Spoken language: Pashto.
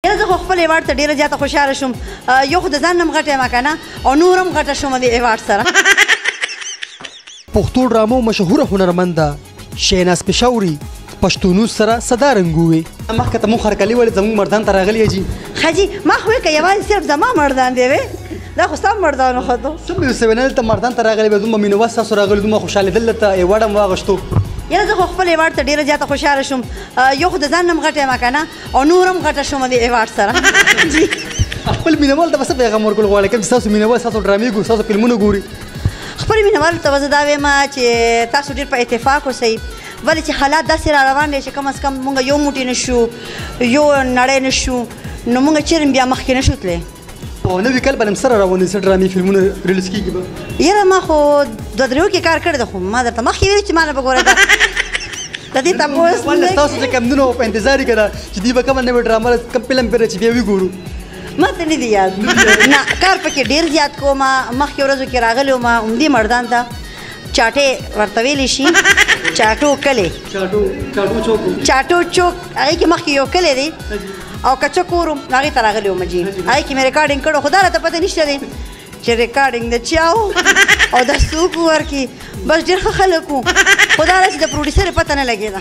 یاره زه خو خپل ایوارډ ته ډېره زیاته خوشحاله شوم یو خو د ځان نه م غټه یم که نه او نور هم غټه شوم د ایوارډ سره پښتو ډرامو مشهوره هنرمنده شهناز پېښوري پښتونو سره صدارنګ ووې مخکې ته مونږ هرکلي ولې زموږ مردان ته راغلی یې جي حاجي ما خو وایي که یوازې صرف زما مردان دی وې دا خو ستا مردان وختو څومره یو سوینه دلته مردان ته راغلی به دومره مینه واز ستاسو راغلي دومره خوشحالېدل درته ایوارډ هم واغېشتو یاره زه خو خپل ایوارډ ته ډېره زیاته خوشحاله شوم یو خو د ځان نه م غټه یم که نه او نور هم غټه شوم د ایوارډ سره خپل مینهوالو ته به څه پیغام ورکول غواړې کوم چې ستاسو مینهوال ستاسو ډرامې ګوري ستاسو فلمونه ګوري خپلو مینهوالو ته به زه دا وایم چې تاسو ډېر په اتفاق اوسئ ولې چې حالات داسې را روان دی چې کم از کم مونږ یو موټی نه شو یو نړۍ نه شو نو مونږ چیرې بیا مخکې نه شو تللی او نوي کال به نم سره روان دي څه ډرامې فلمونه ریلیز کېږي به یاره ما خو دوه درېو کې کار کړی دی خو ما درته مخکې ویلي چې ما نه به ګوره د دې تپوس ستاسو چې کوم دنو په انتظار یې که نه چې دوی به کومه نوې ډرامه کوم فلم پرې چې بیا وګورو ما ته نه دي یاد نه کار پکې ډېر زیات کوم مخکې ورځو کې راغلی وم همدې مردان ته چاټې ورته ویلی شي چاټو کلی چاټو چوک هغې کې مخکې یو کلی دی او کچه کور وم هغې ته راغلی وم جي هغې کې مې ریکارډینګ کړی خو دا راته پته نشته دی چې ریکارډینګ د چا و او دا څوک ورکړي بس ډېر ښه خلک وو خو دا چې د پروډیسر پته نه لګېده